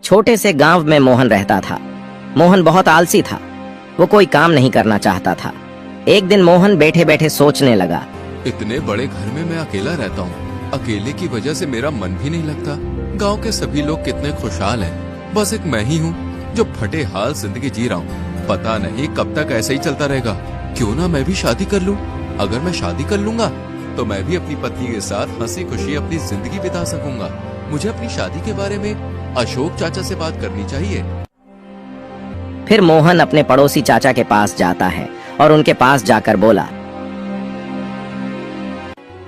छोटे से गांव में मोहन रहता था। मोहन बहुत आलसी था। वो कोई काम नहीं करना चाहता था। एक दिन मोहन बैठे बैठे सोचने लगा, इतने बड़े घर में मैं अकेला रहता हूँ। अकेले की वजह से मेरा मन भी नहीं लगता। गांव के सभी लोग कितने खुशहाल हैं। बस एक मैं ही हूँ जो फटे हाल जिंदगी जी रहा हूँ। पता नहीं कब तक ऐसे ही चलता रहेगा। क्यों ना मैं भी शादी कर लूँ। अगर मैं शादी कर लूंगा तो मैं भी अपनी पत्नी के साथ हंसी खुशी अपनी जिंदगी बिता सकूंगा। मुझे अपनी शादी के बारे में अशोक चाचा से बात करनी चाहिए। फिर मोहन अपने पड़ोसी चाचा के पास जाता है और उनके पास जाकर बोला,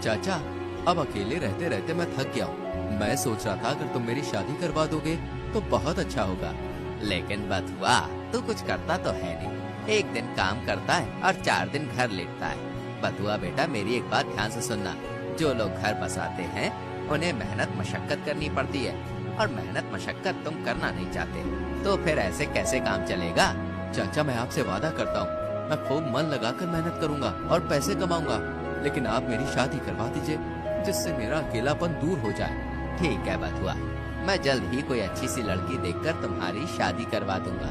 चाचा, अब अकेले रहते रहते मैं थक गया हूँ। मैं सोच रहा था अगर तुम मेरी शादी करवा दोगे तो बहुत अच्छा होगा। लेकिन बथुआ, तू कुछ करता तो है नहीं। एक दिन काम करता है और 4 दिन घर लेटता है। बथुआ बेटा, मेरी एक बात ध्यान से सुनना। जो लोग घर बसाते हैं उन्हें मेहनत मशक्कत करनी पड़ती है, और मेहनत मशक्कत तुम करना नहीं चाहते, तो फिर ऐसे कैसे काम चलेगा। चाचा, मैं आपसे वादा करता हूँ मैं खूब मन लगाकर मेहनत करूँगा और पैसे कमाऊंगा। लेकिन आप मेरी शादी करवा दीजिए जिससे मेरा अकेलापन दूर हो जाए। ठीक है बथुआ, मैं जल्द ही कोई अच्छी सी लड़की देखकर तुम्हारी शादी करवा दूंगा।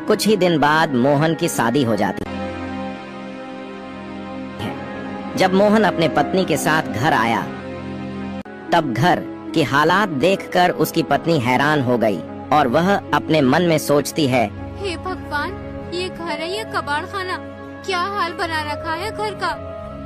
कुछ ही दिन बाद मोहन की शादी हो जाती है। जब मोहन अपने पत्नी के साथ घर आया तब घर के हालात देखकर उसकी पत्नी हैरान हो गई और वह अपने मन में सोचती है, हे भगवान, ये घर है या कबाड़ खाना? क्या हाल बना रखा है घर का।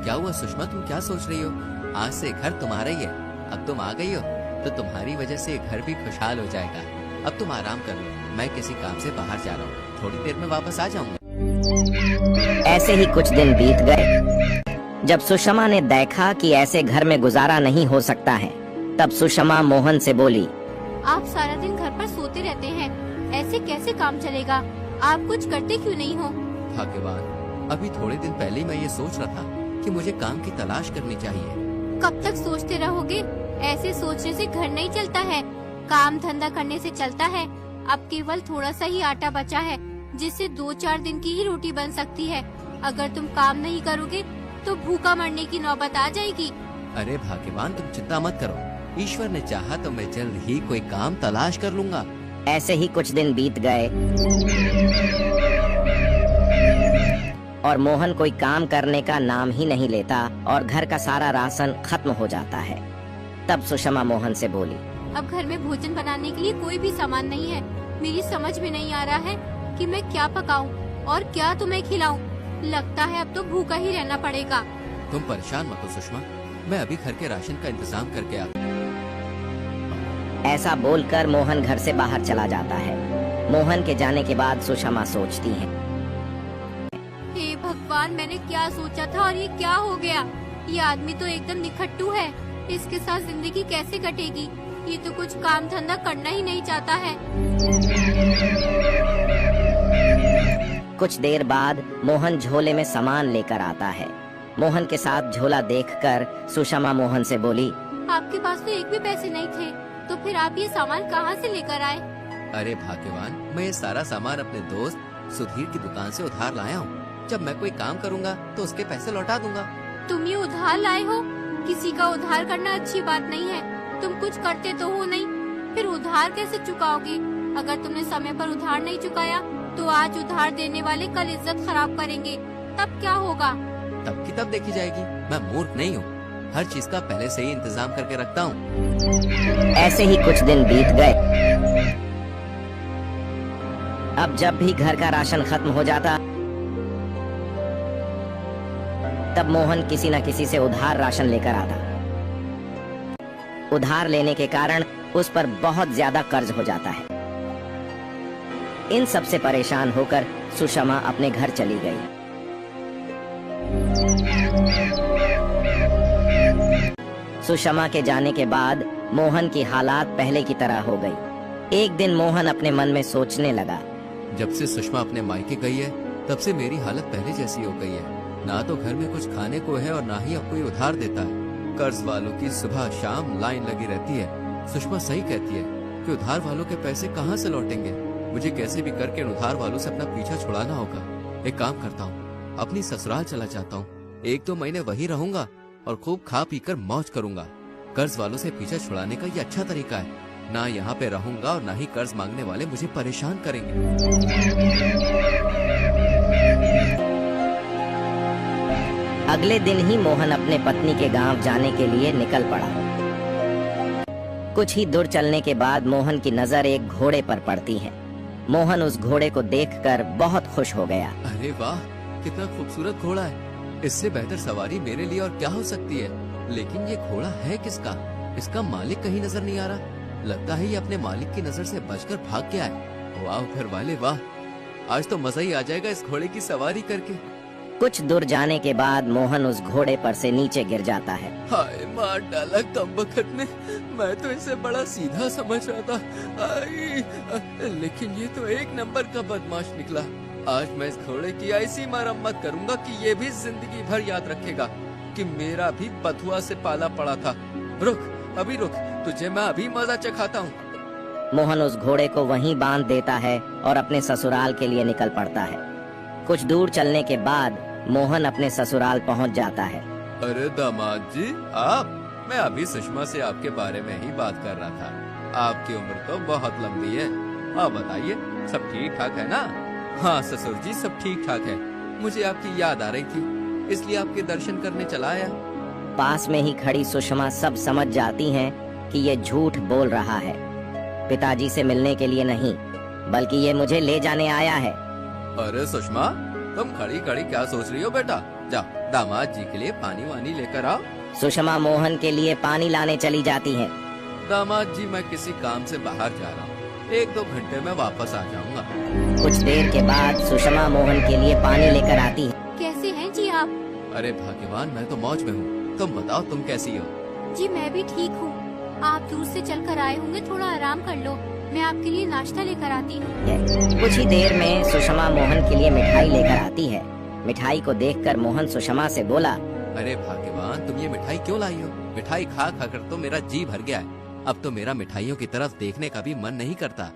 क्या हुआ सुषमा, तुम क्या सोच रही हो? आज से घर तुम्हारा ही है। अब तुम आ गई हो तो तुम्हारी वजह से घर भी खुशहाल हो जाएगा। अब तुम आराम कर लो, मैं किसी काम से बाहर जा रहा हूँ। थोड़ी देर में वापस आ जाऊंगा। ऐसे ही कुछ दिन बीत गए। जब सुषमा ने देखा कि ऐसे घर में गुजारा नहीं हो सकता है, तब सुषमा मोहन से बोली, आप सारा दिन घर पर सोते रहते हैं, ऐसे कैसे काम चलेगा? आप कुछ करते क्यों नहीं हो? भाग्यवान, अभी थोड़े दिन पहले ही मैं ये सोच रहा था कि मुझे काम की तलाश करनी चाहिए। कब तक सोचते रहोगे? ऐसे सोचने से घर नहीं चलता है, काम धंधा करने से चलता है। अब केवल थोड़ा सा ही आटा बचा है जिससे 2-4 दिन की ही रोटी बन सकती है। अगर तुम काम नहीं करोगे तो भूखा मरने की नौबत आ जाएगी। अरे भाग्यवान, तुम चिंता मत करो। ईश्वर ने चाहा तो मैं जल्द ही कोई काम तलाश कर लूंगा। ऐसे ही कुछ दिन बीत गए और मोहन कोई काम करने का नाम ही नहीं लेता और घर का सारा राशन खत्म हो जाता है। तब सुषमा मोहन से बोली, अब घर में भोजन बनाने के लिए कोई भी सामान नहीं है। मेरी समझ में नहीं आ रहा है कि मैं क्या पकाऊं और क्या तुम्हें खिलाऊं। लगता है अब तो भूखा ही रहना पड़ेगा। तुम परेशान मत हो सुषमा, मैं अभी घर के राशन का इंतजाम करके आता हूँ। ऐसा बोलकर मोहन घर से बाहर चला जाता है। मोहन के जाने के बाद सुषमा सोचती है, हे भगवान, मैंने क्या सोचा था और ये क्या हो गया। ये आदमी तो एकदम निखट्टू है। इसके साथ जिंदगी कैसे कटेगी? ये तो कुछ काम धंधा करना ही नहीं चाहता है। कुछ देर बाद मोहन झोले में सामान लेकर आता है। मोहन के साथ झोला देखकर सुषमा मोहन से बोली, आपके पास तो एक भी पैसे नहीं थे, तो फिर आप ये सामान कहाँ से लेकर आए? अरे भाग्यवान, मैं ये सारा सामान अपने दोस्त सुधीर की दुकान से उधार लाया हूँ। जब मैं कोई काम करूँगा तो उसके पैसे लौटा दूंगा। तुम ये उधार लाए हो? किसी का उधार करना अच्छी बात नहीं है। तुम कुछ करते तो हो नहीं, फिर उधार कैसे चुकाओगे? अगर तुमने समय पर उधार नहीं चुकाया तो आज उधार देने वाले कल इज्जत खराब करेंगे, तब क्या होगा? तब की तब देखी जाएगी। मैं मूर्ख नहीं हूँ, हर चीज का पहले से ही इंतजाम करके रखता हूँ। ऐसे ही कुछ दिन बीत गए। अब जब भी घर का राशन खत्म हो जाता तब मोहन किसी न किसी से उधार राशन लेकर आता। उधार लेने के कारण उस पर बहुत ज्यादा कर्ज हो जाता है। इन सब से परेशान होकर सुषमा अपने घर चली गई। सुषमा के जाने के बाद मोहन की हालात पहले की तरह हो गई। एक दिन मोहन अपने मन में सोचने लगा, जब से सुषमा अपने मायके गई है तब से मेरी हालत पहले जैसी हो गई है। ना तो घर में कुछ खाने को है और ना ही अब कोई उधार देता है। कर्ज वालों की सुबह शाम लाइन लगी रहती है। सुषमा सही कहती है कि उधार वालों के पैसे कहाँ से लौटेंगे। मुझे कैसे भी करके उधार वालों से अपना पीछा छुड़ाना होगा। एक काम करता हूँ, अपनी ससुराल चला जाता हूँ। 1-2 महीने वहीं रहूंगा और खूब खा पी कर मौज करूंगा। कर्ज वालों से पीछा छुड़ाने का ये अच्छा तरीका है। ना यहाँ पे रहूंगा और ना ही कर्ज मांगने वाले मुझे परेशान करेंगे। अगले दिन ही मोहन अपने पत्नी के गांव जाने के लिए निकल पड़ा। कुछ ही दूर चलने के बाद मोहन की नजर एक घोड़े पर पड़ती है। मोहन उस घोड़े को देखकर बहुत खुश हो गया। अरे वाह, कितना खूबसूरत घोड़ा है। इससे बेहतर सवारी मेरे लिए और क्या हो सकती है। लेकिन ये घोड़ा है किसका? इसका मालिक कहीं नजर नहीं आ रहा। लगता है ये अपने मालिक की नजर से बचकर भाग गया है। वाह घर वाले वाह, आज तो मजा ही आ जाएगा इस घोड़े की सवारी करके। कुछ दूर जाने के बाद मोहन उस घोड़े पर से नीचे गिर जाता है। हाय मार डाला कमबख्त ने, मैं तो इसे बड़ा सीधा समझ रहा था। लेकिन ये तो एक नंबर का बदमाश निकला। आज मैं इस घोड़े की ऐसी मरम्मत करूंगा कि ये भी जिंदगी भर याद रखेगा कि मेरा भी बथुआ से पाला पड़ा था। रुक, अभी रुक, तुझे मैं अभी मजा चखाता हूँ। मोहन उस घोड़े को वहीं बांध देता है और अपने ससुराल के लिए निकल पड़ता है। कुछ दूर चलने के बाद मोहन अपने ससुराल पहुंच जाता है। अरे दामाद जी, आप? मैं अभी सुषमा से आपके बारे में ही बात कर रहा था। आपकी उम्र तो बहुत लंबी है। आप बताइए, सब ठीक ठाक है ना? हाँ ससुर जी, सब ठीक ठाक है। मुझे आपकी याद आ रही थी, इसलिए आपके दर्शन करने चला आया। पास में ही खड़ी सुषमा सब समझ जाती हैं कि ये झूठ बोल रहा है। पिताजी से मिलने के लिए नहीं, बल्कि ये मुझे ले जाने आया है। अरे सुषमा, तुम खड़ी खड़ी क्या सोच रही हो बेटा? जाओ दामाद जी के लिए पानी वानी लेकर आओ। सुषमा मोहन के लिए पानी लाने चली जाती है। दामाद जी, मैं किसी काम से बाहर जा रहा हूँ, 1-2 घंटे में वापस आ जाऊंगा। कुछ देर के बाद सुषमा मोहन के लिए पानी लेकर आती है। कैसे हैं जी आप? अरे भाग्यवान, मैं तो मौज में हूँ। तुम बताओ, तुम कैसी हो? जी मैं भी ठीक हूँ। आप दूर से चलकर आए होंगे, थोड़ा आराम कर लो। मैं आपके लिए नाश्ता लेकर आती हूँ। कुछ ही देर में सुषमा मोहन के लिए मिठाई लेकर आती है। मिठाई को देखकर मोहन सुषमा से बोला, अरे भाग्यवान, तुम ये मिठाई क्यों लाई हो? मिठाई खा खा कर तो मेरा जी भर गया है। अब तो मेरा मिठाइयों की तरफ देखने का भी मन नहीं करता।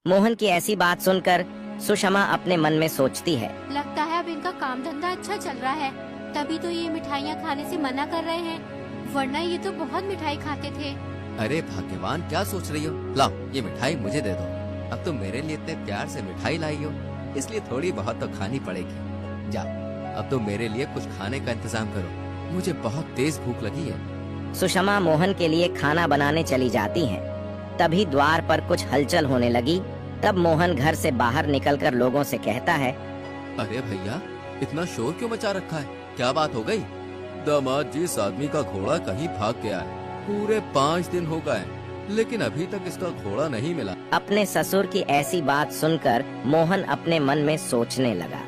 मोहन की ऐसी बात सुनकर सुषमा अपने मन में सोचती है, लगता है अब इनका काम धंधा अच्छा चल रहा है, तभी तो ये मिठाइयाँ खाने से मना कर रहे हैं, वरना ये तो बहुत मिठाई खाते थे। अरे भाग्यवान, क्या सोच रही हो? लाओ ये मिठाई मुझे दे दो। अब तुम मेरे लिए इतने प्यार से मिठाई लाई हो, इसलिए थोड़ी बहुत तो खानी पड़ेगी। जा, अब तुम मेरे लिए कुछ खाने का इंतजाम करो, मुझे बहुत तेज भूख लगी है। सुषमा मोहन के लिए खाना बनाने चली जाती हैं। तभी द्वार पर कुछ हलचल होने लगी। तब मोहन घर से बाहर निकलकर लोगों से कहता है, अरे भैया, इतना शोर क्यों मचा रखा है? क्या बात हो गई? दामाद जी, इस आदमी का घोड़ा कहीं भाग गया है। पूरे 5 दिन हो गए, लेकिन अभी तक इसका घोड़ा नहीं मिला। अपने ससुर की ऐसी बात सुनकर मोहन अपने मन में सोचने लगा,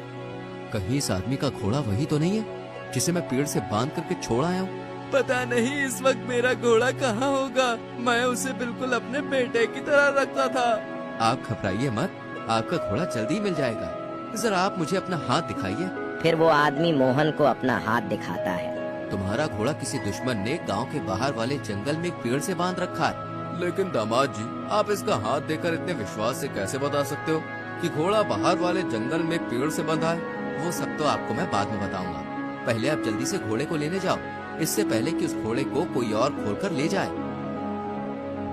कहीं इस आदमी का घोड़ा वही तो नहीं है जिसे मैं पेड़ से बांध करके छोड़ आया हूँ? पता नहीं इस वक्त मेरा घोड़ा कहाँ होगा। मैं उसे बिल्कुल अपने बेटे की तरह रखता था। आप घबराइए मत, आपका घोड़ा जल्दी मिल जाएगा। जरा आप मुझे अपना हाथ दिखाइए। फिर वो आदमी मोहन को अपना हाथ दिखाता है। तुम्हारा घोड़ा किसी दुश्मन ने गांव के बाहर वाले जंगल में एक पेड़ से बांध रखा है। लेकिन दामाद जी, आप इसका हाथ देखकर इतने विश्वास से कैसे बता सकते हो कि घोड़ा बाहर वाले जंगल में पेड़ से बंधा है? वो सब तो आपको मैं बाद में बताऊंगा। पहले आप जल्दी से घोड़े को लेने जाओ, इससे पहले कि उस घोड़े को कोई और खोलकर ले जाए।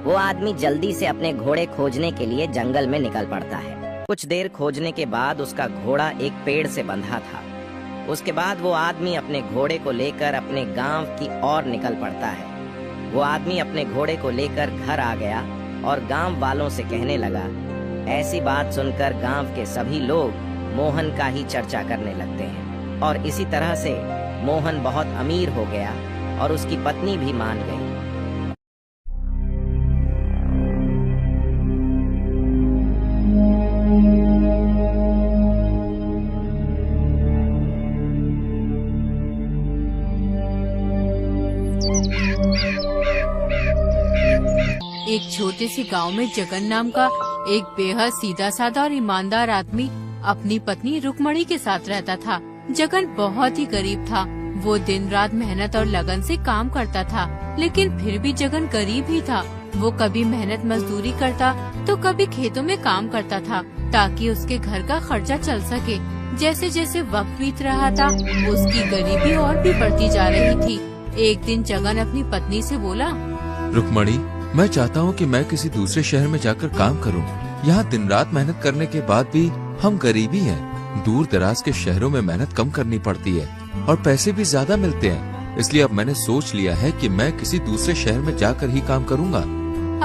वो आदमी जल्दी से अपने घोड़े खोजने के लिए जंगल में निकल पड़ता है। कुछ देर खोजने के बाद उसका घोड़ा एक पेड़ से बंधा था। उसके बाद वो आदमी अपने घोड़े को लेकर अपने गांव की ओर निकल पड़ता है। वो आदमी अपने घोड़े को लेकर घर आ गया और गांव वालों से कहने लगा। ऐसी बात सुनकर गांव के सभी लोग मोहन का ही चर्चा करने लगते हैं और इसी तरह से मोहन बहुत अमीर हो गया और उसकी पत्नी भी मान गई। एक छोटे से गांव में जगन नाम का एक बेहद सीधा साधा और ईमानदार आदमी अपनी पत्नी रुक्मणी के साथ रहता था। जगन बहुत ही गरीब था। वो दिन रात मेहनत और लगन से काम करता था, लेकिन फिर भी जगन गरीब ही था। वो कभी मेहनत मजदूरी करता तो कभी खेतों में काम करता था, ताकि उसके घर का खर्चा चल सके। जैसे जैसे वक्त बीत रहा था, उसकी गरीबी और भी बढ़ती जा रही थी। एक दिन जगन अपनी पत्नी से बोला, रुक्मणी, मैं चाहता हूँ कि मैं किसी दूसरे शहर में जाकर काम करूँ। यहाँ दिन रात मेहनत करने के बाद भी हम गरीबी हैं। दूर दराज के शहरों में मेहनत कम करनी पड़ती है और पैसे भी ज्यादा मिलते हैं। इसलिए अब मैंने सोच लिया है कि मैं किसी दूसरे शहर में जाकर ही काम करूँगा।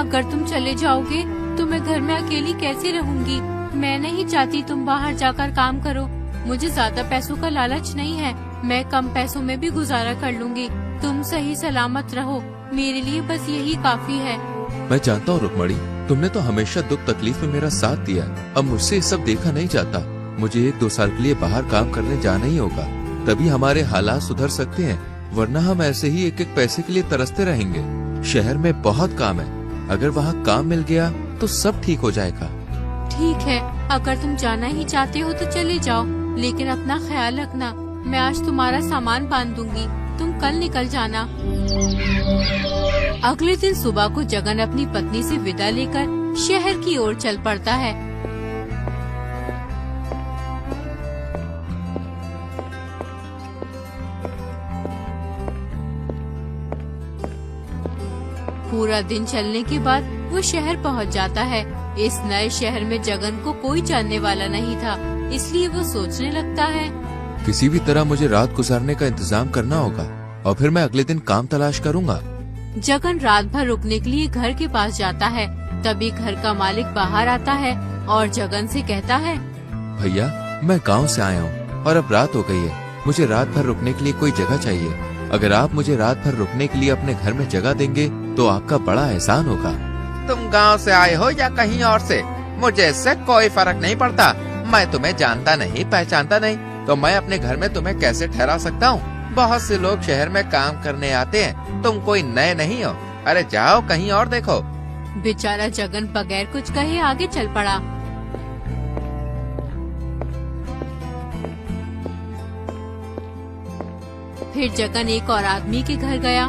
अगर तुम चले जाओगे तो मैं घर में अकेली कैसे रहूंगी? मैं नहीं चाहती तुम बाहर जाकर काम करो। मुझे ज्यादा पैसों का लालच नहीं है। मैं कम पैसों में भी गुजारा कर लूंगी। तुम सही सलामत रहो, मेरे लिए बस यही काफी है। मैं जानता हूँ रुक्मणी, तुमने तो हमेशा दुख तकलीफ में मेरा साथ दिया। अब मुझसे ये सब देखा नहीं जाता। मुझे 1-2 साल के लिए बाहर काम करने जाना ही होगा, तभी हमारे हालात सुधर सकते हैं, वरना हम ऐसे ही एक एक पैसे के लिए तरसते रहेंगे। शहर में बहुत काम है, अगर वहाँ काम मिल गया तो सब ठीक हो जाएगा। ठीक है, अगर तुम जाना ही चाहते हो तो चले जाओ, लेकिन अपना ख्याल रखना। मैं आज तुम्हारा सामान बांध दूंगी, तुम कल निकल जाना। अगले दिन सुबह को जगन अपनी पत्नी से विदा लेकर शहर की ओर चल पड़ता है। पूरा दिन चलने के बाद वो शहर पहुंच जाता है। इस नए शहर में जगन को कोई जानने वाला नहीं था, इसलिए वो सोचने लगता है, किसी भी तरह मुझे रात गुजारने का इंतजाम करना होगा और फिर मैं अगले दिन काम तलाश करूँगा। जगन रात भर रुकने के लिए घर के पास जाता है। तभी घर का मालिक बाहर आता है और जगन से कहता है, भैया, मैं गांव से आया हूँ और अब रात हो गई है। मुझे रात भर रुकने के लिए कोई जगह चाहिए। अगर आप मुझे रात भर रुकने के लिए अपने घर में जगह देंगे तो आपका बड़ा एहसान होगा। तुम गांव से आए हो या कहीं और से, मुझे इससे कोई फर्क नहीं पड़ता। मैं तुम्हें जानता नहीं, पहचानता नहीं, तो मैं अपने घर में तुम्हें कैसे ठहरा सकता हूँ? बहुत से लोग शहर में काम करने आते हैं, तुम कोई नए नहीं हो। अरे जाओ कहीं और देखो। बेचारा जगन बगैर कुछ कहे आगे चल पड़ा। फिर जगन एक और आदमी के घर गया।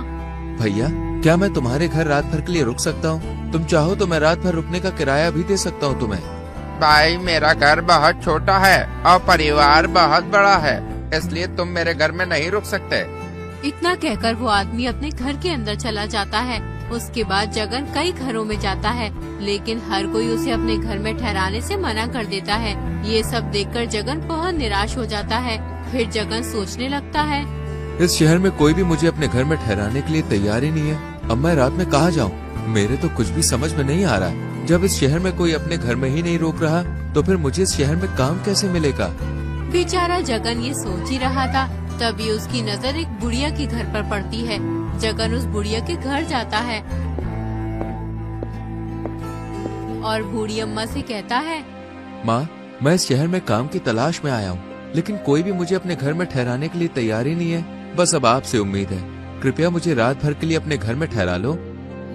भैया, क्या मैं तुम्हारे घर रात भर के लिए रुक सकता हूँ? तुम चाहो तो मैं रात भर रुकने का किराया भी दे सकता हूँ तुम्हें। भाई, मेरा घर बहुत छोटा है और परिवार बहुत बड़ा है, इसलिए तुम मेरे घर में नहीं रुक सकते। इतना कहकर वो आदमी अपने घर के अंदर चला जाता है। उसके बाद जगन कई घरों में जाता है, लेकिन हर कोई उसे अपने घर में ठहराने से मना कर देता है। ये सब देखकर जगन बहुत निराश हो जाता है। फिर जगन सोचने लगता है, इस शहर में कोई भी मुझे अपने घर में ठहराने के लिए तैयार ही नहीं है। अब मैं रात में कहाँ जाऊँ? मेरे तो कुछ भी समझ में नहीं आ रहा। जब इस शहर में कोई अपने घर में ही नहीं रोक रहा, तो फिर मुझे इस शहर में काम कैसे मिलेगा? बेचारा जगन ये सोच ही रहा था, तभी उसकी नजर एक बुढ़िया के घर पर पड़ती है। जगन उस बुढ़िया के घर जाता है और बूढ़ी अम्मा से कहता है, माँ, मैं इस शहर में काम की तलाश में आया हूँ, लेकिन कोई भी मुझे अपने घर में ठहराने के लिए तैयार ही नहीं है। बस अब आपसे उम्मीद है, कृपया मुझे रात भर के लिए अपने घर में ठहरा लो।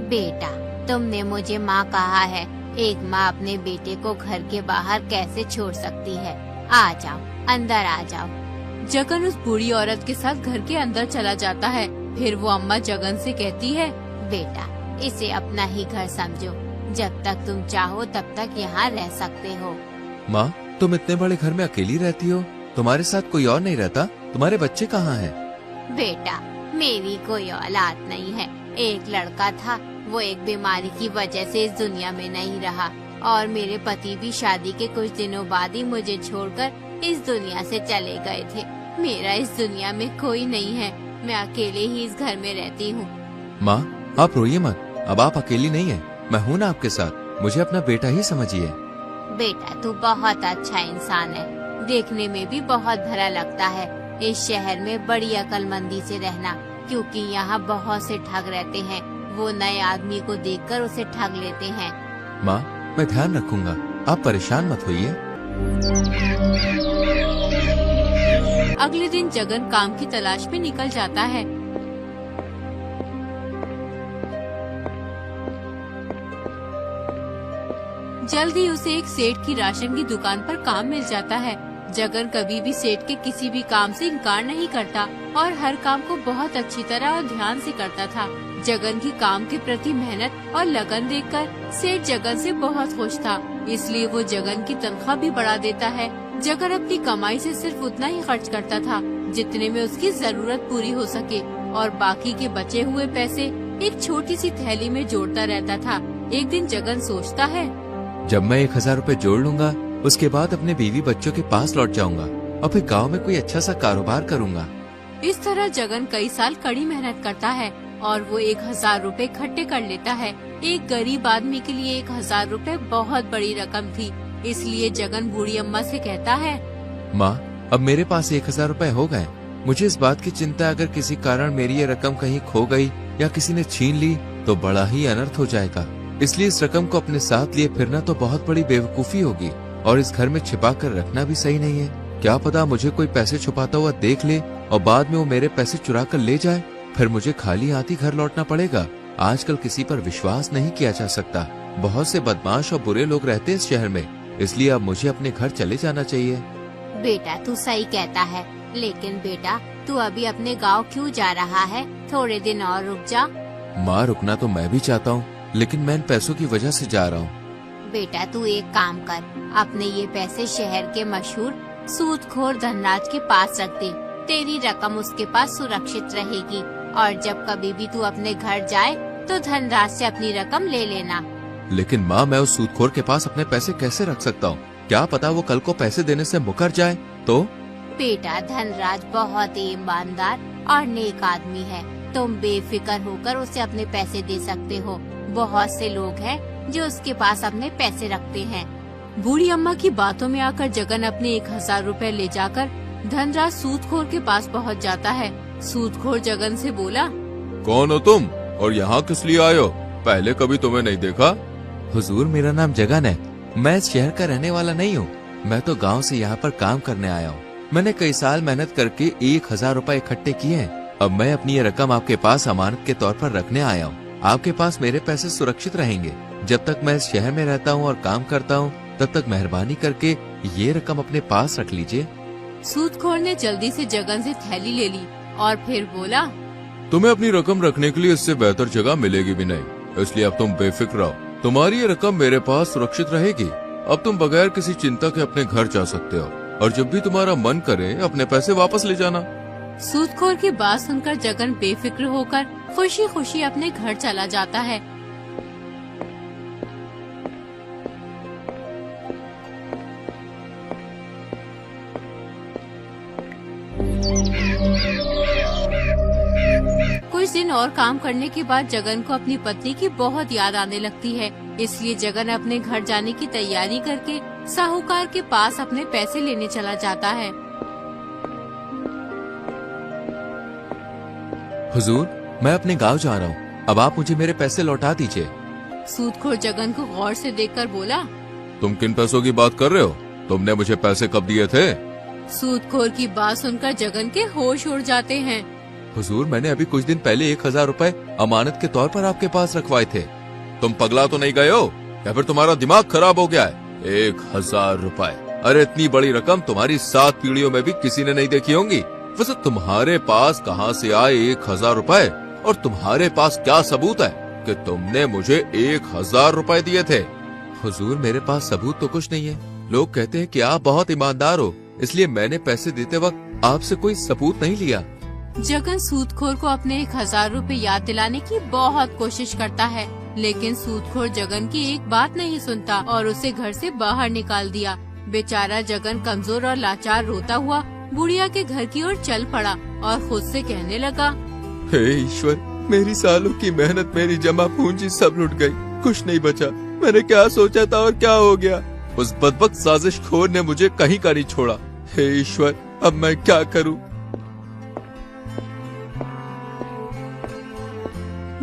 बेटा, तुमने मुझे माँ कहा है, एक माँ अपने बेटे को घर के बाहर कैसे छोड़ सकती है? आ जाओ, अंदर आ जाओ। जगन उस बूढ़ी औरत के साथ घर के अंदर चला जाता है। फिर वो अम्मा जगन से कहती है, बेटा, इसे अपना ही घर समझो। जब तक तुम चाहो तब तक यहाँ रह सकते हो। माँ, तुम इतने बड़े घर में अकेली रहती हो, तुम्हारे साथ कोई और नहीं रहता? तुम्हारे बच्चे कहाँ हैं? बेटा, मेरी कोई औलाद नहीं है। एक लड़का था, वो एक बीमारी की वजह से इस दुनिया में नहीं रहा, और मेरे पति भी शादी के कुछ दिनों बाद ही मुझे छोड़कर इस दुनिया से चले गए थे। मेरा इस दुनिया में कोई नहीं है, मैं अकेले ही इस घर में रहती हूँ। माँ, आप रोइए मत, अब आप अकेली नहीं है, मैं हूँ ना आपके साथ। मुझे अपना बेटा ही समझिए। बेटा, तू बहुत अच्छा इंसान है, देखने में भी बहुत भला लगता है। इस शहर में बड़ी अक्लमंदी से रहना, क्योंकि यहाँ बहुत से ठग रहते हैं। वो नए आदमी को देखकर उसे ठग लेते हैं। माँ, मैं ध्यान रखूंगा, आप परेशान मत होइए। अगले दिन जगन काम की तलाश में निकल जाता है। जल्दी उसे एक सेठ की राशन की दुकान पर काम मिल जाता है। जगन कभी भी सेठ के किसी भी काम से इनकार नहीं करता और हर काम को बहुत अच्छी तरह और ध्यान से करता था। जगन की काम के प्रति मेहनत और लगन देखकर सेठ जगन से बहुत खुश था, इसलिए वो जगन की तनख्वाह भी बढ़ा देता है। जगन अपनी कमाई से सिर्फ उतना ही खर्च करता था जितने में उसकी जरूरत पूरी हो सके। और बाकी के बचे हुए पैसे एक छोटी सी थैली में जोड़ता रहता था। एक दिन जगन सोचता है, जब मैं 1000 रुपए जोड़ लूंगा उसके बाद अपने बीवी बच्चों के पास लौट जाऊंगा और फिर गाँव में कोई अच्छा सा कारोबार करूंगा। इस तरह जगन कई साल कड़ी मेहनत करता है और वो 1000 रुपए इकट्ठे कर लेता है। एक गरीब आदमी के लिए 1000 रुपए बहुत बड़ी रकम थी, इसलिए जगन बूढ़ी अम्मा से कहता है, माँ, अब मेरे पास 1000 रुपए हो गए। मुझे इस बात की चिंता अगर किसी कारण मेरी ये रकम कहीं खो गई या किसी ने छीन ली तो बड़ा ही अनर्थ हो जाएगा। इसलिए इस रकम को अपने साथ लिए फिरना तो बहुत बड़ी बेवकूफी होगी और इस घर में छिपा कर रखना भी सही नहीं है। क्या पता मुझे कोई पैसे छुपाता हुआ देख ले और बाद में वो मेरे पैसे चुरा कर ले जाए, फिर मुझे खाली हाथ ही घर लौटना पड़ेगा। आजकल किसी पर विश्वास नहीं किया जा सकता। बहुत से बदमाश और बुरे लोग रहते हैं इस शहर में, इसलिए अब मुझे अपने घर चले जाना चाहिए। बेटा तू सही कहता है, लेकिन बेटा तू अभी अपने गांव क्यों जा रहा है? थोड़े दिन और रुक जा। माँ, रुकना तो मैं भी चाहता हूँ, लेकिन मैं इन पैसों की वजह से जा रहा हूँ। बेटा तू एक काम कर, अपने ये पैसे शहर के मशहूर सूदखोर धनराज के पास रख दे। तेरी रकम उसके पास सुरक्षित रहेगी और जब कभी भी तू अपने घर जाए तो धनराज से अपनी रकम ले लेना। लेकिन माँ, मैं उस सूदखोर के पास अपने पैसे कैसे रख सकता हूँ? क्या पता वो कल को पैसे देने से मुकर जाए तो? बेटा धनराज बहुत ही ईमानदार और नेक आदमी है, तुम बेफिक्र होकर उसे अपने पैसे दे सकते हो। बहुत से लोग हैं जो उसके पास अपने पैसे रखते हैं। बूढ़ी अम्मा की बातों में आकर जगन अपने 1000 रुपए ले जाकर धनराज सूदखोर के पास पहुंच जाता है। सूदखोर जगन से बोला, कौन हो तुम और यहाँ किस लिए आए हो? पहले कभी तुम्हें नहीं देखा। हुजूर, मेरा नाम जगन है। मैं इस शहर का रहने वाला नहीं हूँ। मैं तो गांव से यहाँ पर काम करने आया हूँ। मैंने कई साल मेहनत करके 1000 रुपए इकट्ठे किए हैं। अब मैं अपनी ये रकम आपके पास अमानत के तौर पर रखने आया हूँ। आपके पास मेरे पैसे सुरक्षित रहेंगे। जब तक मैं इस शहर में रहता हूँ और काम करता हूँ, तब तक मेहरबानी करके ये रकम अपने पास रख लीजिए। सूदखोर ने जल्दी से जगन से थैली ले ली और फिर बोला, तुम्हें अपनी रकम रखने के लिए इससे बेहतर जगह मिलेगी भी नहीं, इसलिए अब तुम बेफिक्र रहो। तुम्हारी ये रकम मेरे पास सुरक्षित रहेगी। अब तुम बगैर किसी चिंता के अपने घर जा सकते हो और जब भी तुम्हारा मन करे अपने पैसे वापस ले जाना। सूदखोर की बात सुनकर जगन बेफिक्र होकर खुशी खुशी अपने घर चला जाता है। कुछ दिन और काम करने के बाद जगन को अपनी पत्नी की बहुत याद आने लगती है, इसलिए जगन अपने घर जाने की तैयारी करके साहूकार के पास अपने पैसे लेने चला जाता है। हुजूर, मैं अपने गांव जा रहा हूँ। अब आप मुझे मेरे पैसे लौटा दीजिए। सूदखोर जगन को गौर से देखकर बोला, तुम किन पैसों की बात कर रहे हो? तुमने मुझे पैसे कब दिए थे? सूदखोर की बात सुनकर जगन के होश उड़ जाते हैं। हुजूर, मैंने अभी कुछ दिन पहले 1000 रुपए अमानत के तौर पर आपके पास रखवाए थे। तुम पगला तो नहीं गए हो या फिर तुम्हारा दिमाग खराब हो गया है? 1000 रुपए, अरे इतनी बड़ी रकम तुम्हारी 7 पीढ़ियों में भी किसी ने नहीं देखी होंगी। वैसे तुम्हारे पास कहाँ से आए 1000 रुपए और तुम्हारे पास क्या सबूत है कि तुमने मुझे 1000 रुपए दिए थे? हुजूर, मेरे पास सबूत तो कुछ नहीं है। लोग कहते हैं कि आप बहुत ईमानदार हो, इसलिए मैंने पैसे देते वक्त आपसे कोई सबूत नहीं लिया। जगन सूदखोर को अपने 1000 रुपए याद दिलाने की बहुत कोशिश करता है, लेकिन सूदखोर जगन की एक बात नहीं सुनता और उसे घर से बाहर निकाल दिया। बेचारा जगन कमजोर और लाचार रोता हुआ बुढ़िया के घर की ओर चल पड़ा और खुद से कहने लगा, हे ईश्वर, मेरी सालों की मेहनत, मेरी जमा पूंजी सब लुट गई। कुछ नहीं बचा। मैंने क्या सोचा था और क्या हो गया? उस बदबख्त साजिशखोर ने मुझे कहीं का नहीं छोड़ा। हे ईश्वर, अब मैं क्या करूं?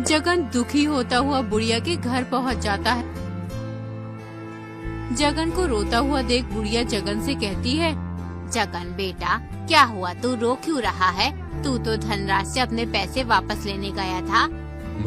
जगन दुखी होता हुआ बुढ़िया के घर पहुंच जाता है। जगन को रोता हुआ देख बुढ़िया जगन से कहती है, जगन बेटा, क्या हुआ? तू रो क्यों रहा है? तू तो धनराज से अपने पैसे वापस लेने गया था।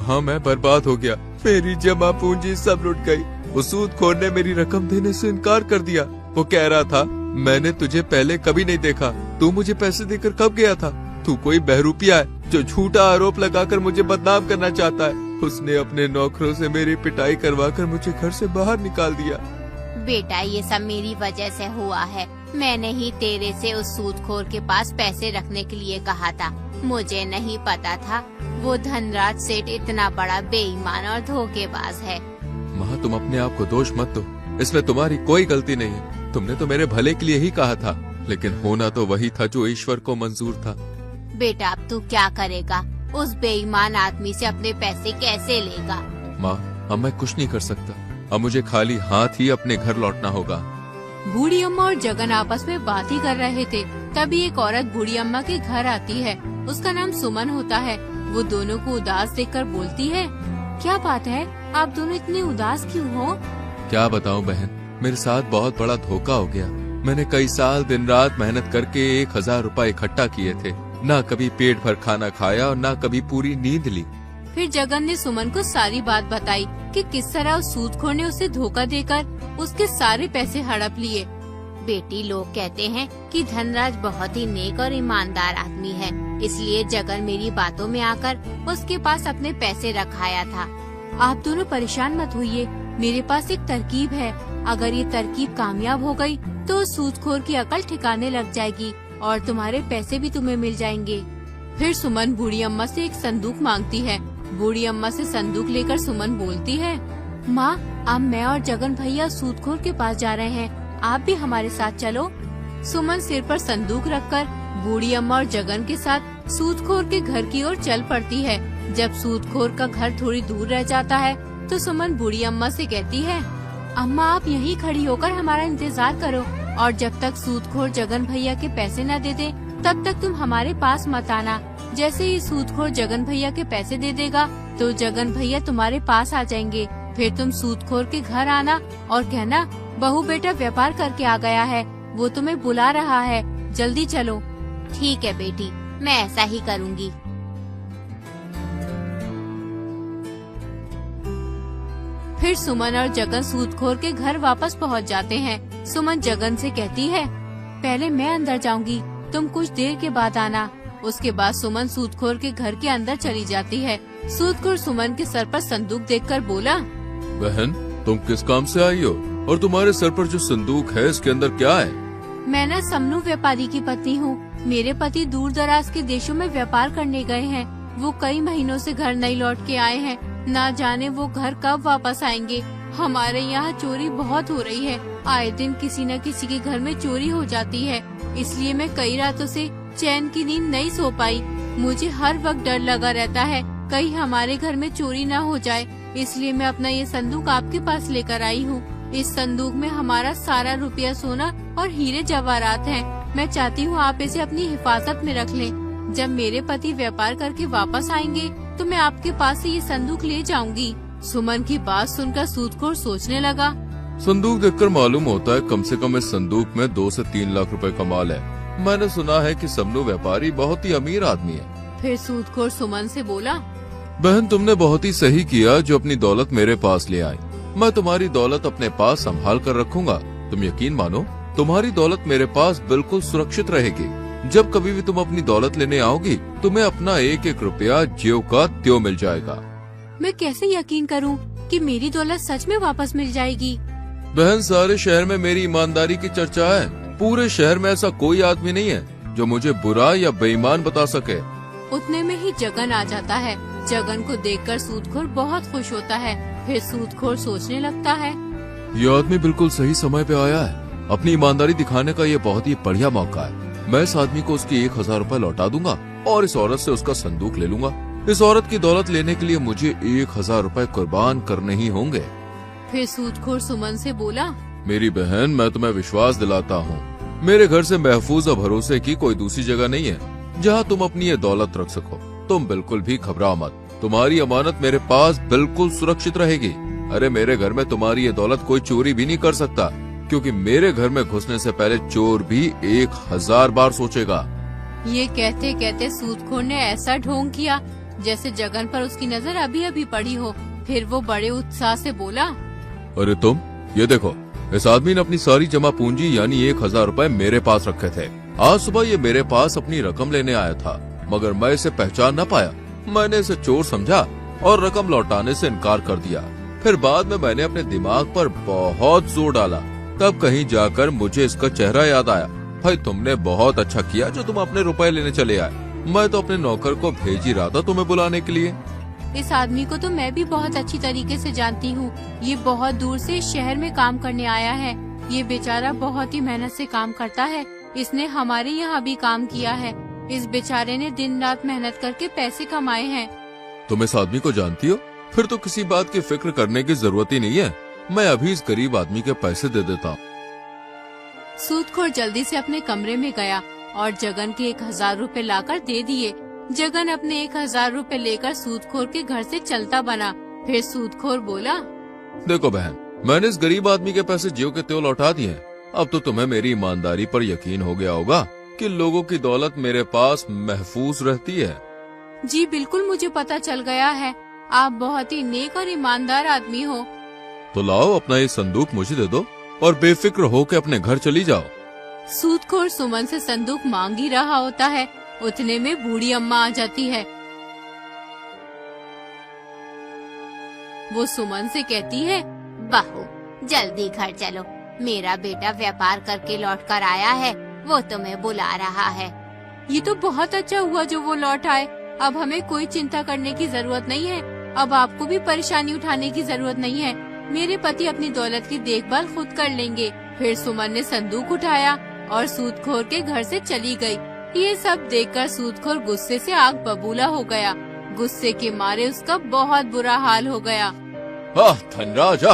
हाँ, मैं बर्बाद हो गया। मेरी जमा पूंजी सब लुट गई। वो सूदखोर ने मेरी रकम देने से इनकार कर दिया। वो कह रहा था, मैंने तुझे पहले कभी नहीं देखा, तू मुझे पैसे देकर कब गया था? तू कोई बहरूपिया है जो झूठा आरोप लगाकर मुझे बदनाम करना चाहता है। उसने अपने नौकरों से मेरी पिटाई करवाकर मुझे घर से बाहर निकाल दिया। बेटा, ये सब मेरी वजह से हुआ है। मैंने ही तेरे से उस सूदखोर के पास पैसे रखने के लिए कहा था। मुझे नहीं पता था वो धनराज सेठ इतना बड़ा बेईमान और धोखेबाज है। माँ, तुम अपने आप को दोष मत दो, इसमें तुम्हारी कोई गलती नहीं है। तुमने तो मेरे भले के लिए ही कहा था, लेकिन होना तो वही था जो ईश्वर को मंजूर था। बेटा अब तू क्या करेगा? उस बेईमान आदमी से अपने पैसे कैसे लेगा? माँ, अब मैं कुछ नहीं कर सकता। अब मुझे खाली हाथ ही अपने घर लौटना होगा। बूढ़ी अम्मा और जगन आपस में बात ही कर रहे थे। तभी एक औरत बूढ़ी अम्मा के घर आती है। उसका नाम सुमन होता है। वो दोनों को उदास देखकर बोलती है, क्या बात है, आप दोनों इतने उदास क्यों हो? क्या बताऊं बहन, मेरे साथ बहुत बड़ा धोखा हो गया। मैंने कई साल दिन रात मेहनत करके 1000 रुपए इकट्ठा किए थे। ना कभी पेट भर खाना खाया और ना कभी पूरी नींद ली। फिर जगन ने सुमन को सारी बात बताई कि किस तरह उस सूदखोर ने उसे धोखा देकर उसके सारे पैसे हड़प लिए। बेटी, लोग कहते हैं कि धनराज बहुत ही नेक और ईमानदार आदमी है, इसलिए जगन मेरी बातों में आकर उसके पास अपने पैसे रखाया था। आप दोनों परेशान मत होइए, मेरे पास एक तरकीब है। अगर ये तरकीब कामयाब हो गई तो उस सूदखोर की अकल ठिकाने लग जाएगी और तुम्हारे पैसे भी तुम्हें मिल जाएंगे। फिर सुमन बूढ़ी अम्मा से एक संदूक मांगती है। बूढ़ी अम्मा से संदूक लेकर सुमन बोलती है, माँ, अब मैं और जगन भैया सूदखोर के पास जा रहे हैं, आप भी हमारे साथ चलो। सुमन सिर पर संदूक रखकर बूढ़ी अम्मा और जगन के साथ सूदखोर के घर की ओर चल पड़ती है। जब सूदखोर का घर थोड़ी दूर रह जाता है तो सुमन बूढ़ी अम्मा से कहती है, अम्मा, आप यहीं खड़ी होकर हमारा इंतजार करो और जब तक सूदखोर जगन भैया के पैसे न दे दे तब तक तुम हमारे पास मत आना। जैसे ही सूदखोर जगन भैया के पैसे दे देगा तो जगन भैया तुम्हारे पास आ जाएंगे। फिर तुम सूदखोर के घर आना और कहना, बहू बेटा व्यापार करके आ गया है, वो तुम्हें बुला रहा है, जल्दी चलो। ठीक है बेटी, मैं ऐसा ही करूँगी। फिर सुमन और जगन सूदखोर के घर वापस पहुंच जाते हैं। सुमन जगन से कहती है, पहले मैं अंदर जाऊंगी, तुम कुछ देर के बाद आना। उसके बाद सुमन सूदखोर के घर के अंदर चली जाती है। सूदखोर सुमन के सर पर संदूक देखकर बोला, बहन, तुम किस काम से आई हो और तुम्हारे सर पर जो संदूक है इसके अंदर क्या है? मैं न समनू व्यापारी की पत्नी हूँ। मेरे पति दूर दराज के देशों में व्यापार करने गए हैं। वो कई महीनों से घर नहीं लौट के आए हैं। ना जाने वो घर कब वापस आएंगे। हमारे यहाँ चोरी बहुत हो रही है। आए दिन किसी न किसी के घर में चोरी हो जाती है, इसलिए मैं कई रातों से चैन की नींद नहीं सो पाई। मुझे हर वक्त डर लगा रहता है कहीं हमारे घर में चोरी ना हो जाए, इसलिए मैं अपना ये संदूक आपके पास लेकर आई हूँ। इस संदूक में हमारा सारा रुपया, सोना और हीरे जवाहरात हैं। मैं चाहती हूँ आप इसे अपनी हिफाजत में रख लें। जब मेरे पति व्यापार करके वापस आएंगे तो मैं आपके पास से ये संदूक ले जाऊंगी। सुमन की बात सुनकर सूदखोर सोचने लगा, संदूक देखकर मालूम होता है कम से कम इस संदूक में 2 से 3 लाख रुपए का माल है। मैंने सुना है कि समनू व्यापारी बहुत ही अमीर आदमी है। फिर सूदखोर सुमन से बोला, बहन, तुमने बहुत ही सही किया जो अपनी दौलत मेरे पास ले आई। मैं तुम्हारी दौलत अपने पास संभाल कर रखूंगा। तुम यकीन मानो, तुम्हारी दौलत मेरे पास बिल्कुल सुरक्षित रहेगी। जब कभी भी तुम अपनी दौलत लेने आओगी तुम्हें अपना 1-1 रुपया ज्यों का त्यों मिल जाएगा। मैं कैसे यकीन करूं कि मेरी दौलत सच में वापस मिल जाएगी? बहन, सारे शहर में मेरी ईमानदारी की चर्चा है। पूरे शहर में ऐसा कोई आदमी नहीं है जो मुझे बुरा या बेईमान बता सके। उतने में ही जगन आ जाता है। जगन को देखकर सूदखोर बहुत खुश होता है। फिर सूदखोर सोचने लगता है, ये आदमी बिल्कुल सही समय पे आया है। अपनी ईमानदारी दिखाने का ये बहुत ही बढ़िया मौका है। मैं इस आदमी को उसकी 1000 रुपए लौटा दूंगा और इस औरत से उसका संदूक ले लूंगा। इस औरत की दौलत लेने के लिए मुझे 1000 रुपए कुर्बान करने ही होंगे। फिर सूदखोर सुमन से बोला, मेरी बहन, मैं तुम्हें विश्वास दिलाता हूँ, मेरे घर से महफूज और भरोसे की कोई दूसरी जगह नहीं है जहाँ तुम अपनी ये दौलत रख सको। तुम बिल्कुल भी घबराओ मत, तुम्हारी अमानत मेरे पास बिल्कुल सुरक्षित रहेगी। अरे, मेरे घर में तुम्हारी ये दौलत कोई चोरी भी नहीं कर सकता, क्योंकि मेरे घर में घुसने से पहले चोर भी 1000 बार सोचेगा। ये कहते कहते सूदखोर ने ऐसा ढोंग किया जैसे जगन पर उसकी नजर अभी अभी पड़ी हो। फिर वो बड़े उत्साह से बोला, अरे तुम ये देखो, इस आदमी ने अपनी सारी जमा पूंजी यानी 1000 रुपए मेरे पास रखे थे। आज सुबह ये मेरे पास अपनी रकम लेने आया था, मगर मैं इसे पहचान न पाया। मैंने इसे चोर समझा और रकम लौटाने से इनकार कर दिया। फिर बाद में मैंने अपने दिमाग पर बहुत जोर डाला तब कहीं जाकर मुझे इसका चेहरा याद आया। भाई तुमने बहुत अच्छा किया जो तुम अपने रुपए लेने चले आए। मैं तो अपने नौकर को भेज ही रहा था तुम्हें बुलाने के लिए। इस आदमी को तो मैं भी बहुत अच्छी तरीके से जानती हूँ। ये बहुत दूर से इस शहर में काम करने आया है। ये बेचारा बहुत ही मेहनत से काम करता है। इसने हमारे यहाँ भी काम किया है। इस बेचारे ने दिन रात मेहनत करके पैसे कमाए हैं। तुम इस आदमी को जानती हो? फिर तो किसी बात की फिक्र करने की जरूरत ही नहीं है। मैं अभी इस गरीब आदमी के पैसे दे देता हूँ। सूदखोर जल्दी से अपने कमरे में गया और जगन के 1000 रुपए लाकर दे दिए। जगन अपने 1000 रुपए लेकर सूदखोर के घर से चलता बना। फिर सूदखोर बोला, देखो बहन, मैंने इस गरीब आदमी के पैसे ज्यों के त्यों लौटा दिए हैं। अब तो तुम्हें मेरी ईमानदारी पर यकीन हो गया होगा कि लोगों की दौलत मेरे पास महफूज रहती है। जी बिल्कुल, मुझे पता चल गया है। आप बहुत ही नेक और ईमानदार आदमी हो। तो लाओ अपना ये संदूक मुझे दे दो और बेफिक्र होकर अपने घर चली जाओ। सूदखोर सुमन से संदूक मांग ही रहा होता है, उतने में बूढ़ी अम्मा आ जाती है। वो सुमन से कहती है, बहू जल्दी घर चलो, मेरा बेटा व्यापार करके लौट कर आया है, वो तुम्हें बुला रहा है। ये तो बहुत अच्छा हुआ जो वो लौट आए। अब हमें कोई चिंता करने की जरूरत नहीं है। अब आपको भी परेशानी उठाने की जरूरत नहीं है। मेरे पति अपनी दौलत की देखभाल खुद कर लेंगे। फिर सुमन ने संदूक उठाया और सूदखोर के घर से चली गई। ये सब देखकर सूदखोर गुस्से से आग बबूला हो गया। गुस्से के मारे उसका बहुत बुरा हाल हो गया। धनराज,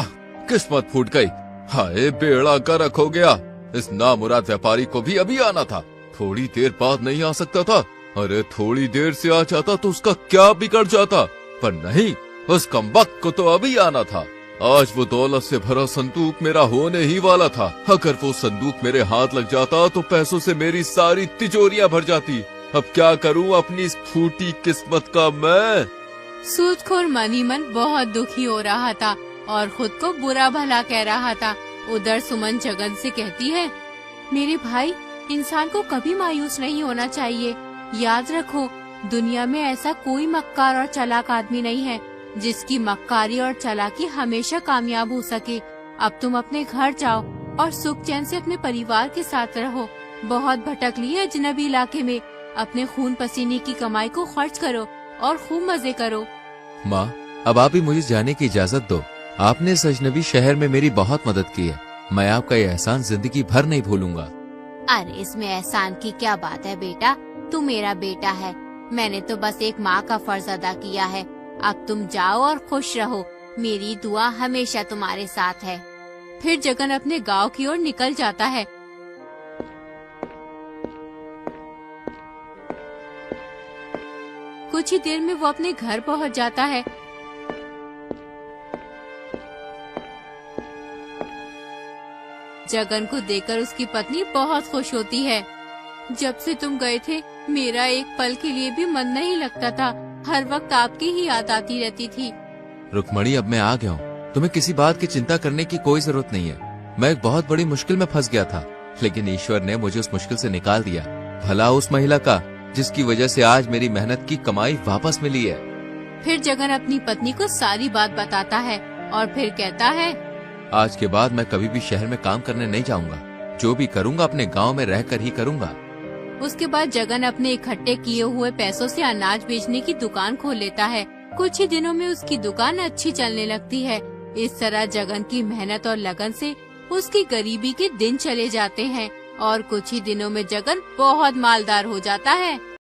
किस्मत फूट गई। हाय बेड़ा गर्क हो गया। इस नामुराद व्यापारी को भी अभी आना था, थोड़ी देर बाद नहीं आ सकता था। अरे थोड़ी देर से आ जाता तो उसका क्या बिगड़ जाता, पर नहीं, उस कमबख्त को तो अभी आना था। आज वो दौलत से भरा संदूक मेरा होने ही वाला था। अगर वो संदूक मेरे हाथ लग जाता तो पैसों से मेरी सारी तिजोरियां भर जाती। अब क्या करूं अपनी इस फूटी किस्मत का मैं। सूदखोर मन ही मन बहुत दुखी हो रहा था और खुद को बुरा भला कह रहा था। उधर सुमन जगन से कहती है, मेरे भाई, इंसान को कभी मायूस नहीं होना चाहिए। याद रखो, दुनिया में ऐसा कोई मक्कार और चालाक आदमी नहीं है जिसकी मक्कारी और चालाकी हमेशा कामयाब हो सके। अब तुम अपने घर जाओ और सुख चैन से अपने परिवार के साथ रहो। बहुत भटक ली है अजनबी इलाके में। अपने खून पसीने की कमाई को खर्च करो और खूब मजे करो। माँ, अब आप ही मुझे जाने की इजाजत दो। आपने इस अजनबी शहर में मेरी बहुत मदद की है। मैं आपका ये एहसान जिंदगी भर नहीं भूलूंगा। अरे इसमें एहसान की क्या बात है बेटा, तू मेरा बेटा है। मैंने तो बस एक माँ का फर्ज अदा किया है। अब तुम जाओ और खुश रहो। मेरी दुआ हमेशा तुम्हारे साथ है। फिर जगन अपने गांव की ओर निकल जाता है। कुछ ही देर में वो अपने घर पहुंच जाता है। जगन को देखकर उसकी पत्नी बहुत खुश होती है। जब से तुम गए थे, मेरा एक पल के लिए भी मन नहीं लगता था। हर वक्त आपकी ही याद आती रहती थी। रुक्मणी, अब मैं आ गया हूँ। तुम्हें किसी बात की चिंता करने की कोई जरूरत नहीं है। मैं एक बहुत बड़ी मुश्किल में फंस गया था, लेकिन ईश्वर ने मुझे उस मुश्किल से निकाल दिया। भला उस महिला का जिसकी वजह से आज मेरी मेहनत की कमाई वापस मिली है। फिर जगन अपनी पत्नी को सारी बात बताता है और फिर कहता है, आज के बाद मैं कभी भी शहर में काम करने नहीं जाऊंगा। जो भी करूंगा अपने गांव में रहकर ही करूंगा। उसके बाद जगन अपने इकट्ठे किए हुए पैसों से अनाज बेचने की दुकान खोल लेता है। कुछ ही दिनों में उसकी दुकान अच्छी चलने लगती है। इस तरह जगन की मेहनत और लगन से उसकी गरीबी के दिन चले जाते हैं और कुछ ही दिनों में जगन बहुत मालदार हो जाता है।